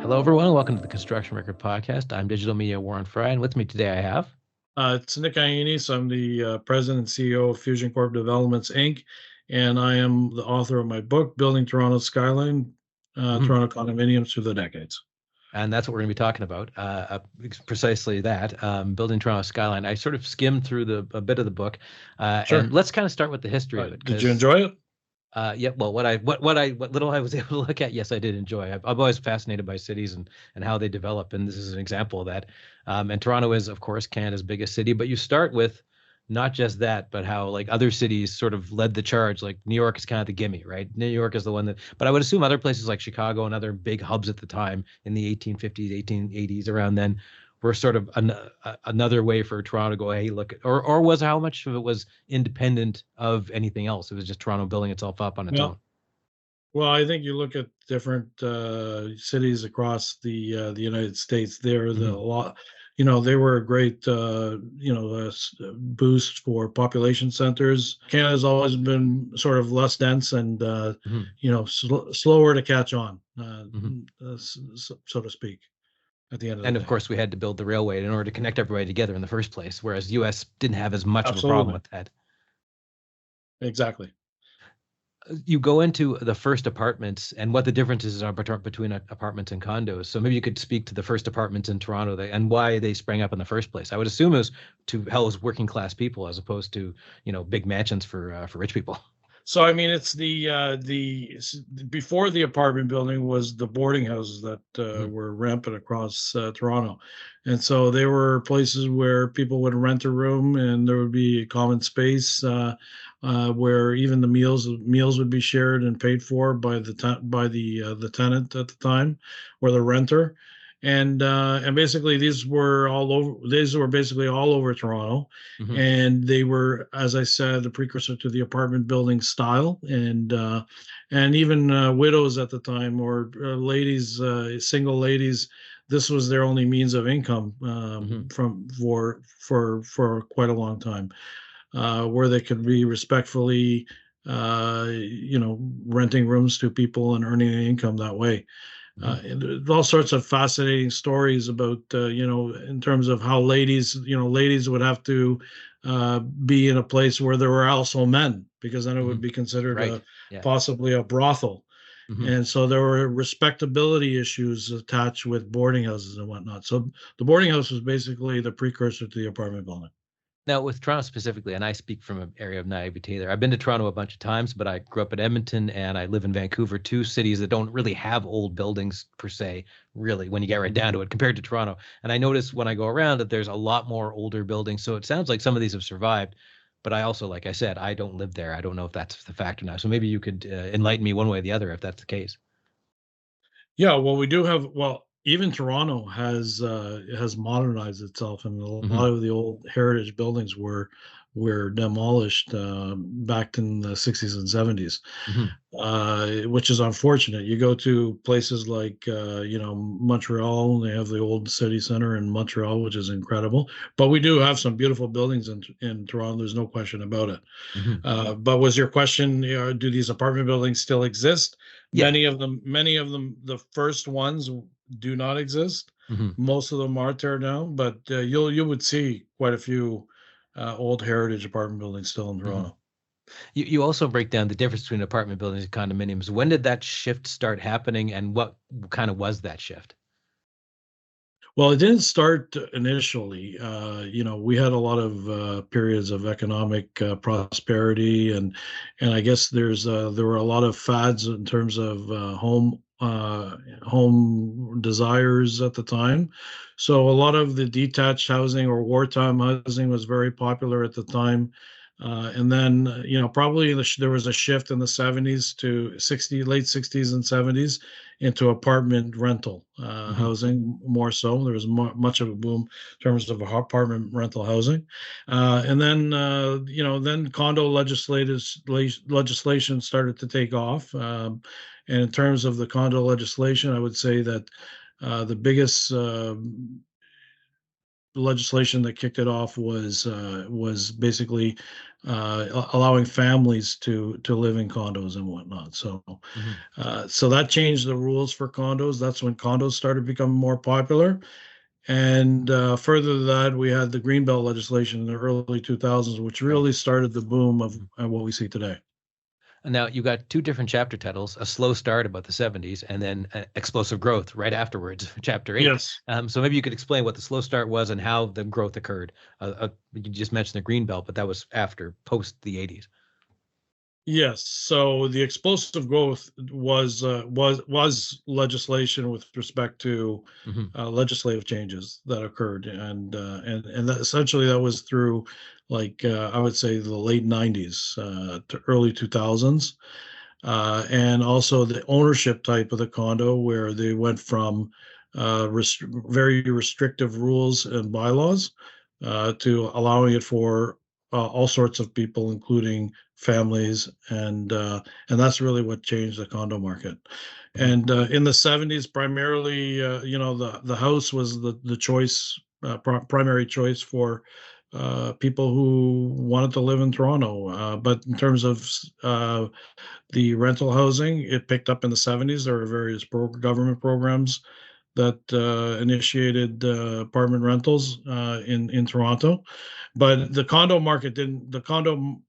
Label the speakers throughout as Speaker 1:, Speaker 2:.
Speaker 1: Hello, everyone, and welcome to the Construction Record Podcast. I'm digital media Warren Frey, and with me today I have.
Speaker 2: It's Nick Ainis. I'm the president and CEO of Fusion Corp Developments, Inc., and I am the author of my book, Building Toronto's Skyline, Toronto Condominiums Through the Decades.
Speaker 1: And that's what we're going to be talking about, precisely that, Building Toronto Skyline. I sort of skimmed through a bit of the book,
Speaker 2: Sure.
Speaker 1: and let's kind of start with the history of it.
Speaker 2: Did you enjoy it?
Speaker 1: Yeah, well, what little I was able to look at, yes, I did enjoy. I'm always fascinated by cities and how they develop, and this is an example of that. And Toronto is, of course, Canada's biggest city, but you start with not just that, but how like other cities sort of led the charge. Like New York is kind of the gimme, right? New York is the one that, but I would assume other places like Chicago and other big hubs at the time in the 1850s, 1880s, around then, were sort of another way for Toronto to go, hey, look, or was how much of it was independent of anything else? It was just Toronto building itself up on its own.
Speaker 2: Well, I think you look at different cities across the United States. They're the lot, they were a great boost for population centers. Canada's always been sort of less dense and slower to catch on, so to speak. At the end of
Speaker 1: and
Speaker 2: the
Speaker 1: of
Speaker 2: day.
Speaker 1: course, we had to build the railway in order to connect everybody together in the first place, whereas U.S. didn't have as much of a problem with that.
Speaker 2: Exactly.
Speaker 1: You go into the first apartments and what the differences are between apartments and condos. So maybe you could speak to the first apartments in Toronto and why they sprang up in the first place. I would assume it was to house working class people as opposed to, big mansions for rich people.
Speaker 2: So I mean, it's the before the apartment building was the boarding houses that were rampant across Toronto, and so they were places where people would rent a room, and there would be a common space where even the meals would be shared and paid for by the tenant at the time, or the renter. And basically these were basically all over Toronto, and they were, as I said, the precursor to the apartment building style, and even widows at the time, or ladies, single ladies, this was their only means of income for quite a long time, where they could be respectfully renting rooms to people and earning an income that way. All sorts of fascinating stories about, in terms of how ladies would have to be in a place where there were also men, because then it would be considered possibly a brothel. And so there were respectability issues attached with boarding houses and whatnot. So the boarding house was basically the precursor to the apartment building.
Speaker 1: Now, with Toronto specifically, and I speak from an area of naivete there, I've been to Toronto a bunch of times, but I grew up in Edmonton and I live in Vancouver, two cities that don't really have old buildings per se, really, when you get right down to it, compared to Toronto. And I notice when I go around that there's a lot more older buildings. So it sounds like some of these have survived. But I also, like I said, I don't live there. I don't know if that's the fact or not. So maybe you could enlighten me one way or the other if that's the case.
Speaker 2: Yeah, well, we do have, even Toronto has modernized itself, and a lot of the old heritage buildings were demolished back in the 60s and 70s, which is unfortunate. You go to places like Montreal, they have the old city center in Montreal, which is incredible. But we do have some beautiful buildings in Toronto. There's no question about it. But was your question, do these apartment buildings still exist? Yeah. Many of them, the first ones do not exist. Most of them are tear down, but you would see quite a few old heritage apartment buildings still in Toronto.
Speaker 1: You also break down the difference between apartment buildings and condominiums. When did that shift start happening, and what kind of was that shift?
Speaker 2: Well, it didn't start initially. We had a lot of periods of economic prosperity, and I guess there were a lot of fads in terms of home desires at the time. So a lot of the detached housing or wartime housing was very popular at the time. And then, probably there was a shift in the 70s to late 60s and 70s into apartment rental housing more so. There was much of a boom in terms of apartment rental housing. And then, then condo legislation started to take off. And in terms of the condo legislation, I would say that the biggest legislation that kicked it off was basically allowing families to live in condos and whatnot. So
Speaker 1: Hmm.
Speaker 2: so that changed the rules for condos. That's when condos started becoming more popular. And further to that, we had the Greenbelt legislation in the early 2000s, which
Speaker 1: Right.
Speaker 2: really started the boom of
Speaker 1: Mhm.
Speaker 2: what we see today.
Speaker 1: And now you got two different chapter titles: a slow start about the 70s, and then explosive growth right afterwards, chapter 8.
Speaker 2: Yes.
Speaker 1: So maybe you could explain what the slow start was and how the growth occurred. You just mentioned the green belt, but that was after, post the 80s.
Speaker 2: Yes. So the explosive growth was legislation with respect to
Speaker 1: Hmm.
Speaker 2: legislative changes that occurred, and that essentially that was through like I would say the late 90s to early 2000s, and also the ownership type of the condo where they went from very restrictive rules and bylaws to allowing it for all sorts of people, including families, and that's really what changed the condo market.
Speaker 1: Hmm.
Speaker 2: And in the 70s, primarily, the house was the choice, primary choice for people who wanted to live in Toronto. But in terms of the rental housing, it picked up in the 70s. There were various government programs that initiated apartment rentals in Toronto, but the condo market didn't. The condo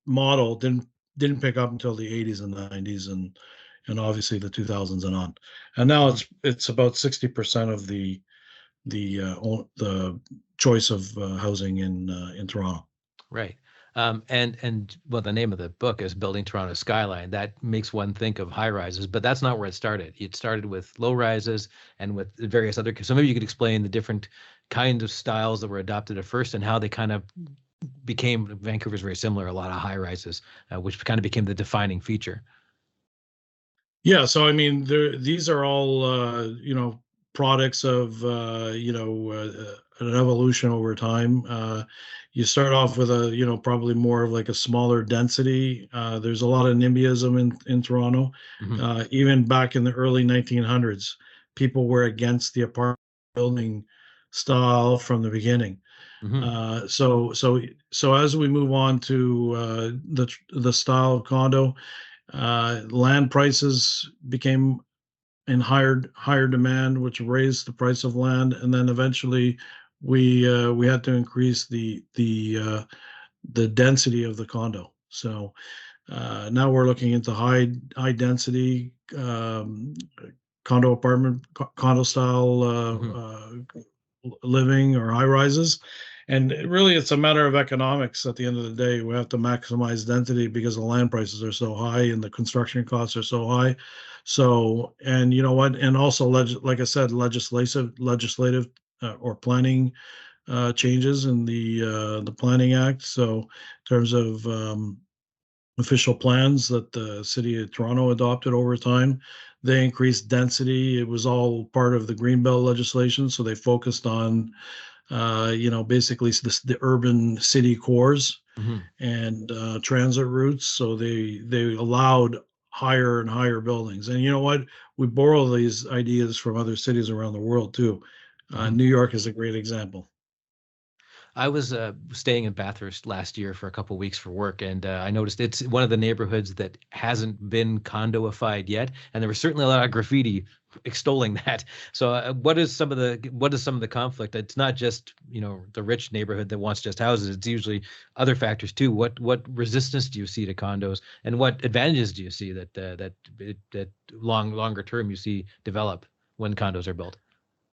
Speaker 2: model didn't pick up until the 80s and 90s, and obviously the 2000s and on. And now
Speaker 1: Hmm.
Speaker 2: it's about 60% of the choice of housing in Toronto.
Speaker 1: Right. And well, the name of the book is Building Toronto Skyline. That makes one think of high rises, but that's not where it started. It started with low rises and with various other. So maybe you could explain the different kinds of styles that were adopted at first and how they kind of became. Vancouver's very similar, a lot of high rises, which kind of became the defining feature.
Speaker 2: Yeah, so I mean, these are all products of an evolution over time. You start off with a probably more of like a smaller density. There's a lot of NIMBYism in Toronto.
Speaker 1: Hmm.
Speaker 2: Even back in the early 1900s, people were against the apartment building style from the beginning.
Speaker 1: Hmm.
Speaker 2: So as we move on to the style of condo, land prices became in higher demand, which raised the price of land, and then eventually we had to increase the density of the condo. So now we're looking into high density condo style
Speaker 1: Hmm.
Speaker 2: living or high rises. And really, it's a matter of economics at the end of the day. We have to maximize density because the land prices are so high and the construction costs are so high. So, and you know what? And also, like I said, legislative or planning changes in the Planning Act. So, in terms of official plans that the city of Toronto adopted over time. They increased density. It was all part of the Greenbelt legislation. So they focused on, basically the urban city cores
Speaker 1: Hmm.
Speaker 2: and transit routes. So they allowed higher and higher buildings. And you know what? We borrow these ideas from other cities around the world too.
Speaker 1: Hmm.
Speaker 2: New York is a great example.
Speaker 1: I was staying in Bathurst last year for a couple of weeks for work, and I noticed it's one of the neighborhoods that hasn't been condoified yet, and there was certainly a lot of graffiti extolling that. So, what is some of the conflict? It's not just the rich neighborhood that wants just houses; it's usually other factors too. What resistance do you see to condos, and what advantages do you see that longer term you see develop when condos are built?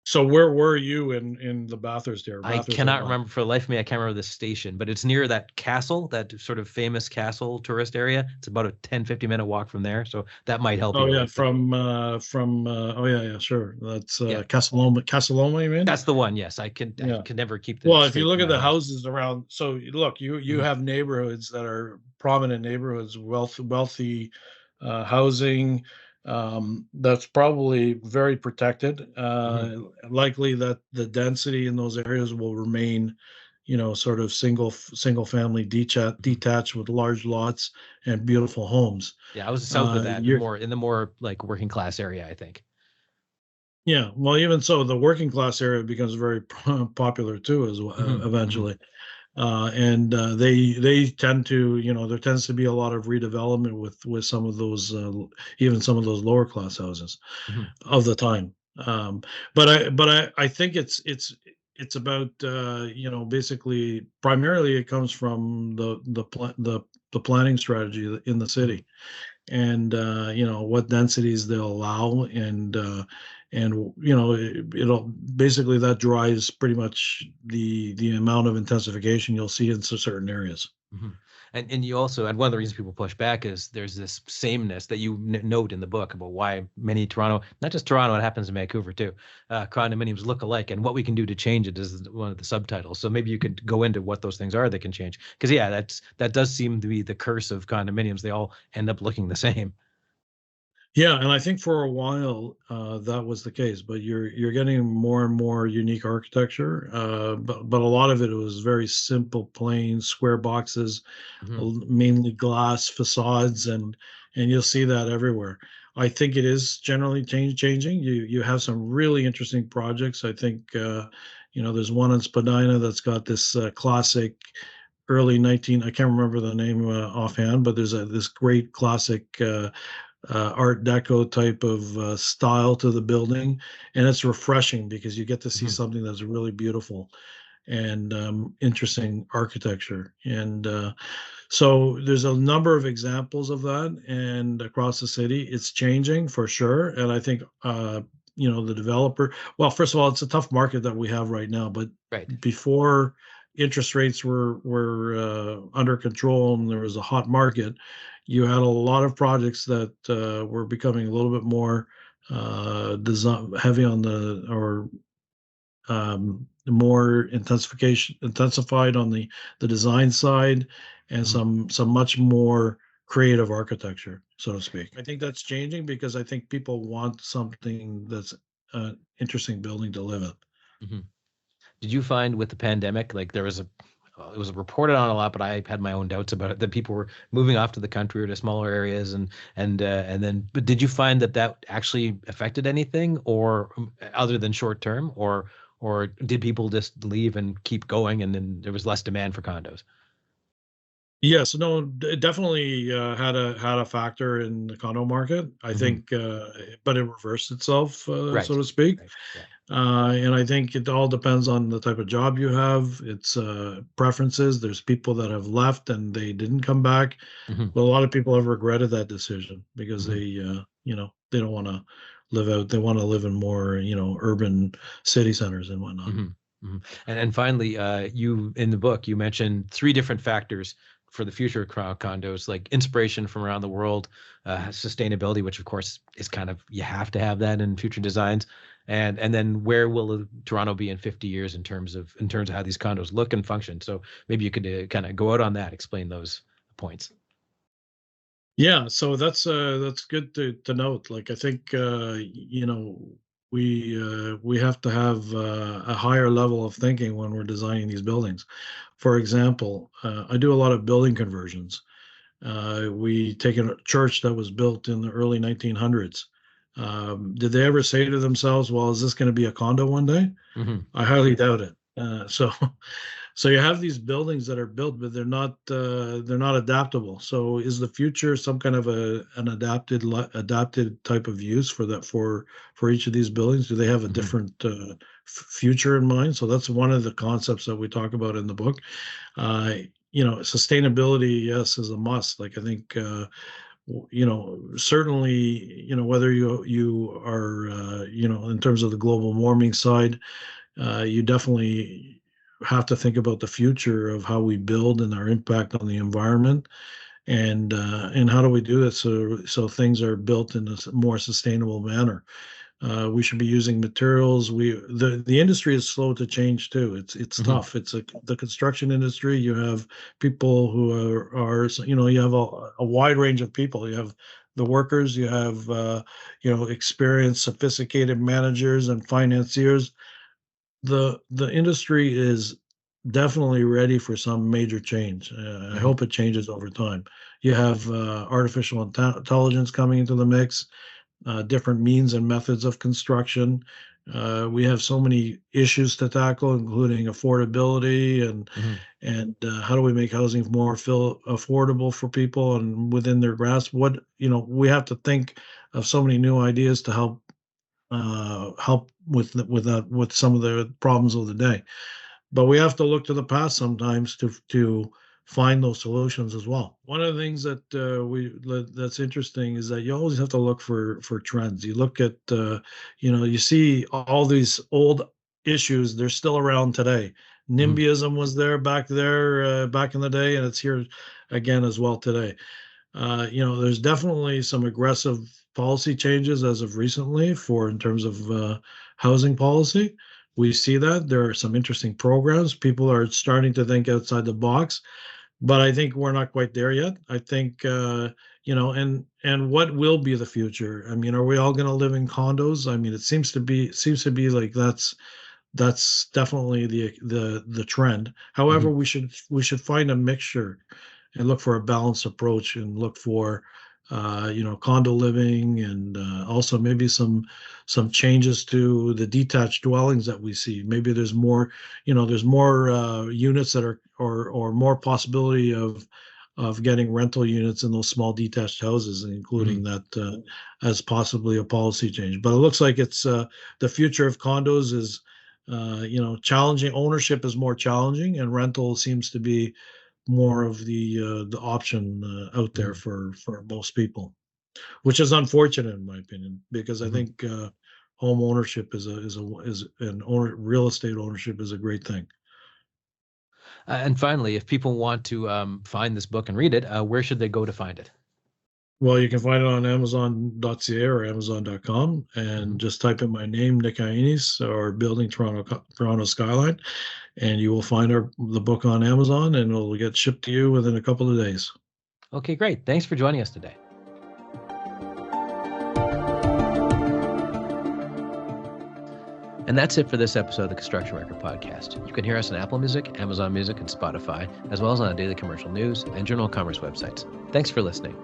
Speaker 2: So where were you in the Bathurst area?
Speaker 1: I
Speaker 2: Bathurst or
Speaker 1: cannot
Speaker 2: what?
Speaker 1: remember for the life of me. I can't remember the station, but it's near that castle, that sort of famous castle tourist area. It's about a 10-15 minute walk from there. So that might help
Speaker 2: Oh
Speaker 1: you
Speaker 2: yeah,
Speaker 1: out. But
Speaker 2: from oh yeah, yeah, sure. That's
Speaker 1: yeah,
Speaker 2: Casaloma, you mean?
Speaker 1: that's the one. Yes, I
Speaker 2: Yeah.
Speaker 1: can never keep that
Speaker 2: Well, if you
Speaker 1: straight
Speaker 2: look
Speaker 1: from
Speaker 2: at
Speaker 1: my
Speaker 2: the
Speaker 1: head.
Speaker 2: houses around, so look, you
Speaker 1: Mhm.
Speaker 2: have neighborhoods that are prominent neighborhoods, wealthy housing, that's probably very protected.
Speaker 1: Mhm.
Speaker 2: Likely that the density in those areas will remain, sort of single family
Speaker 1: Mhm.
Speaker 2: detached with large lots and beautiful homes.
Speaker 1: Yeah, I was south of that,
Speaker 2: You're
Speaker 1: more in the more like working class area, I think.
Speaker 2: Yeah, well, even so, the working class area becomes very popular too, as well,
Speaker 1: Hmm. Hmm.
Speaker 2: eventually. And they tend to, there tends to be a lot of redevelopment with some of those, even some of those lower class houses
Speaker 1: Hmm.
Speaker 2: of the time. I think it's about, basically primarily it comes from the planning strategy in the
Speaker 1: Hmm.
Speaker 2: city, and what densities they'll allow, and it'll basically that drives pretty much the amount of intensification you'll see in certain areas.
Speaker 1: Hmm. And you also, and one of the reasons people push back is there's this sameness that you note in the book about why many Toronto, not just Toronto, it happens in Vancouver too, condominiums look alike, and what we can do to change it is one of the subtitles. So maybe you could go into what those things are that can change, because yeah, that does seem to be the curse of condominiums. They all end up looking the same.
Speaker 2: Yeah, and I think for a while that was the case, but you're getting more and more unique architecture. But a lot of it was very simple, plain square boxes,
Speaker 1: Hmm.
Speaker 2: mainly glass facades, and you'll see that everywhere. I think it is generally changing. You have some really interesting projects. I think there's one in Spadina that's got this classic early 19. I can't remember the name offhand, but there's this great classic. Art Deco type of style to the building, and it's refreshing because you get to see
Speaker 1: Hmm.
Speaker 2: something that's really beautiful and interesting architecture. And so there's a number of examples of that, and across the city, it's changing for sure. And I think the developer. Well, first of all, it's a tough market that we have right now, but
Speaker 1: Right.
Speaker 2: before interest rates were under control and there was a hot market, you had a lot of projects that were becoming a little bit more design heavy on the or more intensified on the design side, and
Speaker 1: Mhm.
Speaker 2: some much more creative architecture, so to speak. I think that's changing because I think people want something that's an interesting building to live in.
Speaker 1: Mhm. Did you find with the pandemic, like there was it was reported on a lot, but I had my own doubts about it, that people were moving off to the country or to smaller areas, and then, but did you find that that actually affected anything, or other than short term, or did people just leave and keep going, and then there was less demand for condos?
Speaker 2: Yes, no, it definitely had a factor in the condo market. I
Speaker 1: Hmm.
Speaker 2: think, but it reversed itself, so
Speaker 1: Right.
Speaker 2: to speak.
Speaker 1: Right. Yeah.
Speaker 2: And I think it all depends on the type of job you have. It's preferences. There's people that have left and they didn't come back,
Speaker 1: Hmm.
Speaker 2: but a lot of people have regretted that decision because
Speaker 1: Hmm.
Speaker 2: they don't want to live out. They want to live in more, urban city centers and whatnot.
Speaker 1: Hmm. Hmm. And finally, you in the book you mentioned three different factors for the future of condos, like inspiration from around the world, sustainability, which of course is kind of, you have to have that in future designs, and then where will Toronto be in 50 years in terms of how these condos look and function. So maybe you could kind of go out on that, explain those points.
Speaker 2: Yeah, so that's good to note. Like I think we have to have a higher level of thinking when we're designing these buildings. For example, I do a lot of building conversions. We take a church that was built in the early 1900s. Did they ever say to themselves, "Well, is this going to be a condo one day?"
Speaker 1: Hmm.
Speaker 2: I highly doubt it. So you have these buildings that are built, but they're not adaptable. So is the future some kind of an adapted type of use for each of these buildings? Do they have a
Speaker 1: Hmm.
Speaker 2: different future in mind? So that's one of the concepts that we talk about in the book. Sustainability, yes, is a must. Like I think certainly, whether you are in terms of the global warming side, you definitely have to think about the future of how we build and our impact on the environment, and how do we do this so things are built in a more sustainable manner. We should be using materials. The industry is slow to change too. It's
Speaker 1: Hmm.
Speaker 2: tough. The construction industry. You have people who are you have a wide range of people. You have the workers. You have experienced, sophisticated managers and financiers. The industry is definitely ready for some major change. I
Speaker 1: Hmm.
Speaker 2: hope it changes over time. You have artificial intelligence coming into the mix. different means and methods of construction. We have so many issues to tackle, including affordability and how do we make housing more affordable for people and within their grasp. We have to think of so many new ideas to help with some of the problems of the day. But we have to look to the past sometimes to find those solutions as well. One of the things that's interesting is that you always have to look for trends. You look at you see all these old issues, they're still around today. NIMBYism was there back in the day, and it's here again as well today. There's definitely some aggressive policy changes as of recently in terms of housing policy. We see that there are some interesting programs. People are starting to think outside the box, but I think we're not quite there yet. I think and what will be the future? I mean, are we all going to live in condos? I mean, it seems to be like that's definitely the trend. However, we should find a mixture and look for a balanced approach and look for condo living and also maybe some changes to the detached dwellings that we see. Maybe there's more units that are or more possibility of getting rental units in those small detached houses, including that as possibly a policy change. But it looks like it's the future of condos is challenging. Ownership is more challenging, and rental seems to be more of the option out there for most people, which is unfortunate in my opinion, because I think home ownership real estate ownership is a great thing.
Speaker 1: And finally, if people want to find this book and read it, where should they go to find it?
Speaker 2: Well, you can find it on Amazon.ca or Amazon.com, and just type in my name, Nick Ainis, or Building Toronto Skyline, and you will find the book on Amazon, and it will get shipped to you within a couple of days.
Speaker 1: Okay, great. Thanks for joining us today. And that's it for this episode of the Construction Record Podcast. You can hear us on Apple Music, Amazon Music, and Spotify, as well as on our daily commercial news and Journal of Commerce websites. Thanks for listening.